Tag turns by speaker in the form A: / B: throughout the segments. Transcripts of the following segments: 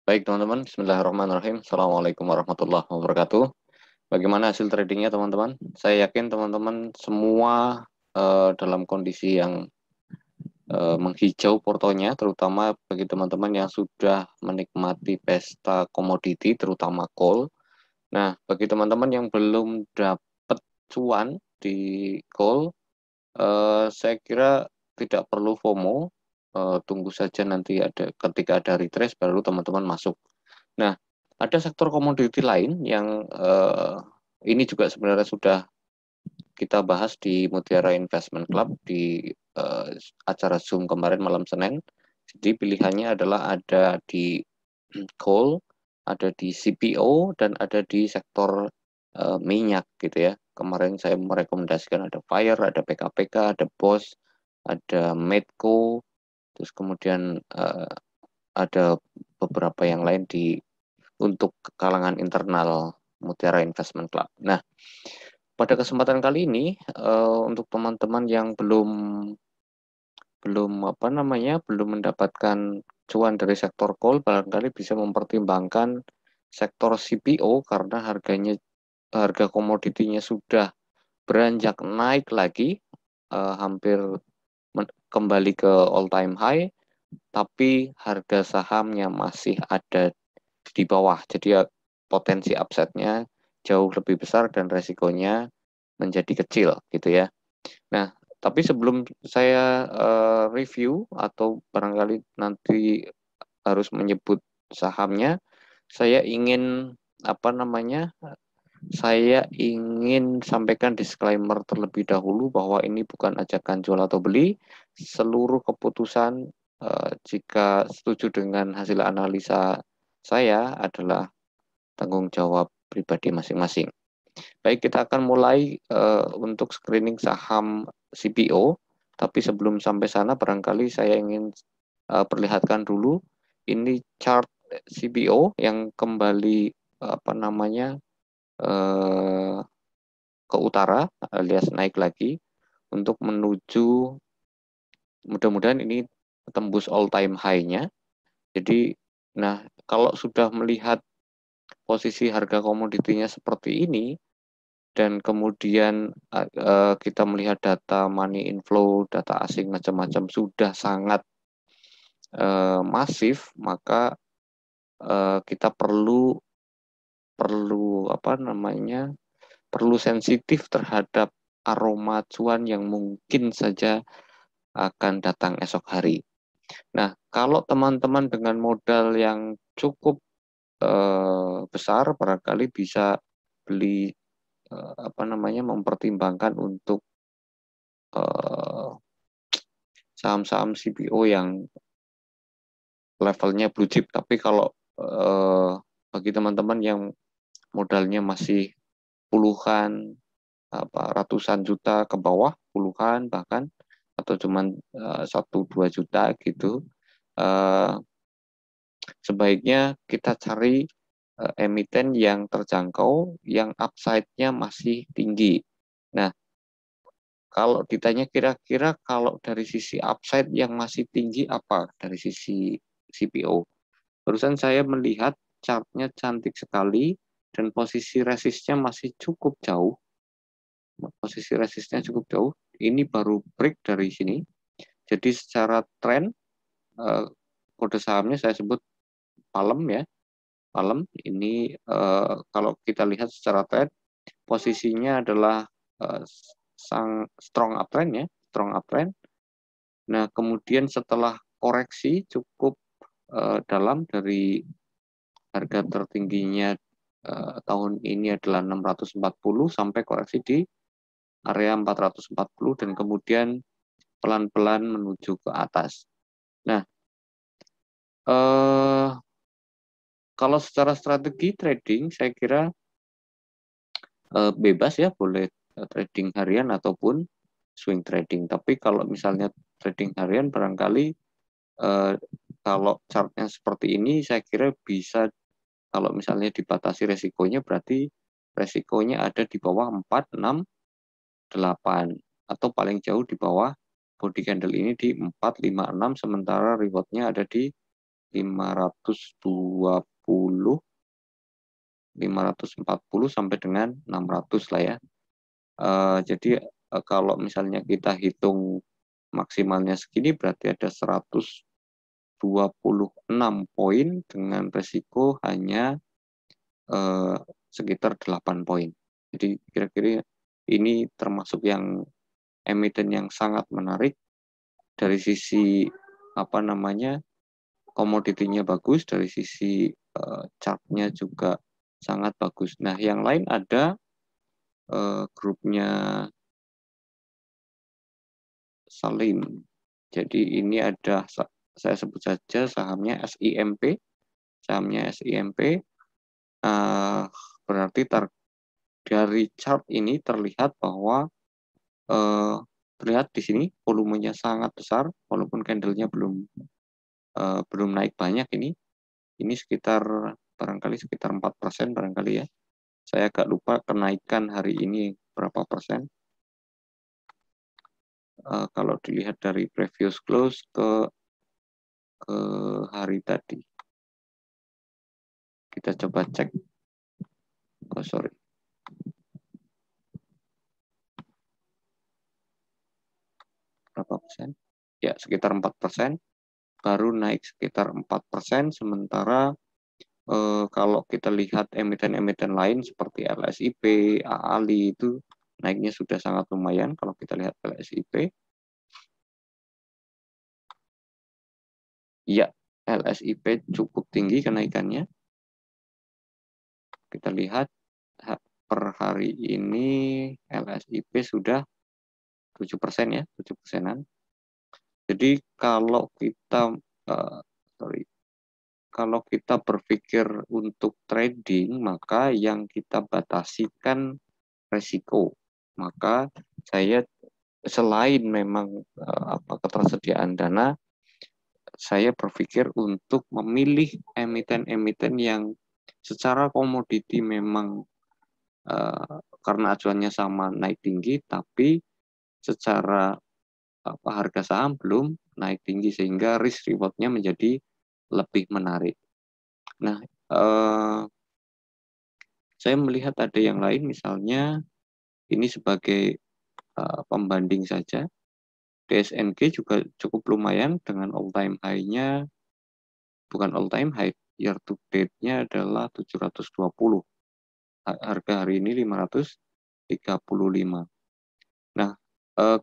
A: Baik teman-teman, bismillahirrahmanirrahim. Assalamualaikum warahmatullahi wabarakatuh. Bagaimana hasil tradingnya teman-teman? Saya yakin teman-teman semua dalam kondisi yang menghijau portonya, terutama bagi teman-teman yang sudah menikmati pesta komoditi, terutama coal. Nah, bagi teman-teman yang belum dapat cuan di coal, saya kira tidak perlu FOMO. Tunggu saja nanti ketika ada retrace baru teman-teman masuk. Nah, ada sektor komoditi lain yang ini juga sebenarnya sudah kita bahas di Mutiara Investment Club di acara Zoom kemarin malam Senin. Jadi pilihannya adalah ada di coal, ada di CPO, dan ada di sektor minyak gitu ya. Kemarin saya merekomendasikan ada Fire, ada PKPK, ada BOS, ada Medco, terus kemudian ada beberapa yang lain untuk kalangan internal Mutiara Investment Club. Nah, pada kesempatan kali ini untuk teman-teman yang belum mendapatkan cuan dari sektor coal, barangkali bisa mempertimbangkan sektor CPO karena harga komoditinya sudah beranjak naik lagi, hampir kembali ke all time high, tapi harga sahamnya masih ada di bawah. Jadi ya, potensi upside-nya jauh lebih besar dan resikonya menjadi kecil gitu ya. Nah, tapi sebelum saya review atau barangkali nanti harus menyebut sahamnya, saya ingin apa namanya? Saya ingin sampaikan disclaimer terlebih dahulu bahwa ini bukan ajakan jual atau beli. Seluruh keputusan jika setuju dengan hasil analisa saya adalah tanggung jawab pribadi masing-masing. Baik, kita akan mulai untuk screening saham CPO, tapi sebelum sampai sana barangkali saya ingin perlihatkan dulu ini chart CPO yang kembali apa namanya ke utara alias naik lagi untuk menuju, mudah-mudahan ini tembus all time high-nya. Jadi, nah kalau sudah melihat posisi harga komoditinya seperti ini, dan kemudian kita melihat data money inflow, data asing macam-macam sudah sangat masif, maka kita perlu apa namanya perlu sensitif terhadap aroma cuan yang mungkin saja akan datang esok hari. Nah, kalau teman-teman dengan modal yang cukup besar, barangkali bisa beli apa namanya mempertimbangkan untuk saham-saham CPO yang levelnya blue chip. Tapi kalau bagi teman-teman yang modalnya masih puluhan, ratusan juta ke bawah, puluhan bahkan, atau cuman 1-2 juta gitu, sebaiknya kita cari emiten yang terjangkau, yang upside-nya masih tinggi. Nah, kalau ditanya kira-kira kalau dari sisi upside yang masih tinggi apa dari sisi CPO? Barusan saya melihat chartnya cantik sekali dan posisi resistnya masih cukup jauh. Posisi resistnya cukup jauh. Ini baru break dari sini. Jadi secara tren kode sahamnya saya sebut palem ya. Palem ini kalau kita lihat secara tren posisinya adalah sang strong uptrend ya, strong uptrend. Nah, kemudian setelah koreksi cukup dalam dari harga tertingginya tahun ini adalah 640 sampai koreksi di area 440 dan kemudian pelan-pelan menuju ke atas. Nah, kalau secara strategi trading saya kira bebas ya, boleh trading harian ataupun swing trading. Tapi kalau misalnya trading harian barangkali kalau chartnya seperti ini saya kira bisa, kalau misalnya dibatasi resikonya berarti resikonya ada di bawah 4, 6, 8 atau paling jauh di bawah body candle ini di 4, 5, 6 sementara rewardnya ada di 520, 540 sampai dengan 600 lah ya. Jadi kalau misalnya kita hitung maksimalnya segini berarti ada 126 poin dengan resiko hanya sekitar 8 poin. Jadi kira-kira ini termasuk yang emiten yang sangat menarik dari sisi apa namanya komoditinya bagus, dari sisi chartnya juga sangat bagus. Nah, yang lain ada grupnya Salim. Jadi ini ada, saya sebut saja sahamnya SIMP. Sahamnya SIMP berarti dari chart ini terlihat bahwa terlihat di sini volumenya sangat besar, walaupun candlenya belum naik banyak ini. Ini sekitar barangkali sekitar 4% barangkali ya. Saya agak lupa kenaikan hari ini berapa persen. Kalau dilihat dari previous close ke hari tadi. Kita coba cek. Oh, sorry. Berapa persen? Ya, sekitar 4%. Baru naik sekitar 4%, sementara kalau kita lihat emiten-emiten lain seperti LSIP, AALI itu naiknya sudah sangat lumayan. Kalau kita lihat LSIP, ya LSIP cukup tinggi kenaikannya. Kita lihat per hari ini LSIP sudah 7% ya, 7%-an. Jadi kalau kita kalau kita berpikir untuk trading, maka yang kita batasi kan resiko. Maka saya selain memang ketersediaan dana, saya berpikir untuk memilih emiten-emiten yang secara komoditi memang karena acuannya sama naik tinggi, tapi secara harga saham belum naik tinggi sehingga risk reward-nya menjadi lebih menarik. Nah, saya melihat ada yang lain, misalnya ini sebagai pembanding saja. DSNG juga cukup lumayan dengan all time high-nya, bukan all time high, year to date-nya adalah 720. Harga hari ini 535. Nah,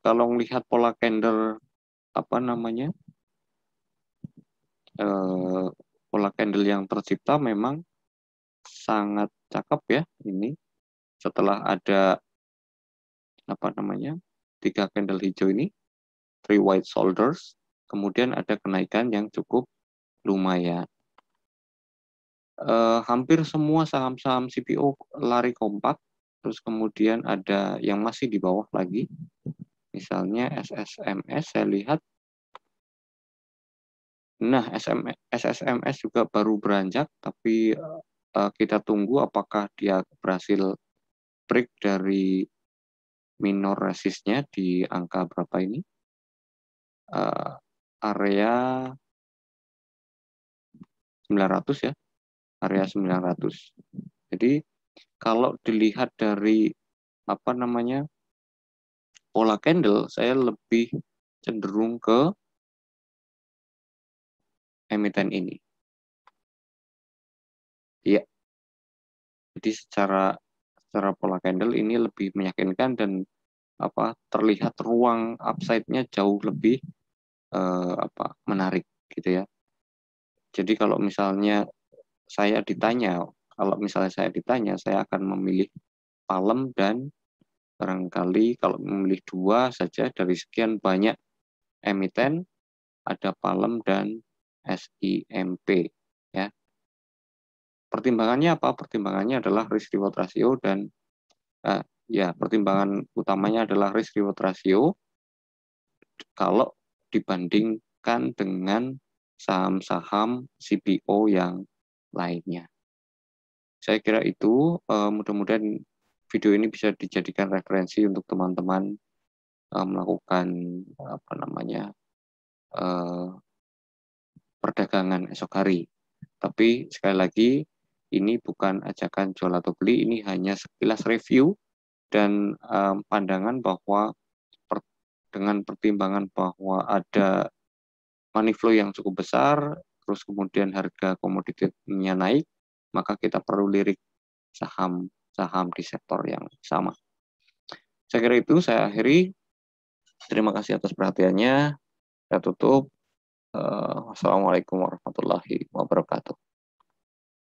A: kalau melihat pola candle pola candle yang tercipta memang sangat cakep ya ini. Setelah ada 3 candle hijau ini, 3 white shoulders, kemudian ada kenaikan yang cukup lumayan. Hampir semua saham-saham CPO lari kompak, terus kemudian ada yang masih di bawah lagi. Misalnya SSMS saya lihat. Nah, SSMS juga baru beranjak, tapi kita tunggu apakah dia berhasil break dari minor resistnya di angka berapa ini. Area 900 ya, area 900. Jadi kalau dilihat dari pola candle, saya lebih cenderung ke emiten ini. Iya. Jadi secara pola candle ini lebih meyakinkan dan terlihat ruang upside-nya jauh lebih menarik gitu ya. Jadi kalau misalnya saya ditanya, saya akan memilih Palem dan barangkali kalau memilih 2 saja dari sekian banyak emiten, ada Palem dan SIMP ya. Pertimbangannya apa? Pertimbangannya adalah risk reward ratio dan pertimbangan utamanya adalah risk reward ratio kalau dibandingkan dengan saham-saham CPO yang lainnya. Saya kira itu, mudah-mudahan video ini bisa dijadikan referensi untuk teman-teman melakukan perdagangan esok hari. Tapi sekali lagi, ini bukan ajakan jual atau beli, ini hanya sekilas review dan pandangan bahwa dengan pertimbangan bahwa ada money flow yang cukup besar, terus kemudian harga komoditinya naik, maka kita perlu lirik saham di sektor yang sama. Saya kira itu saya akhiri. Terima kasih atas perhatiannya. Saya tutup. Wassalamualaikum warahmatullahi wabarakatuh.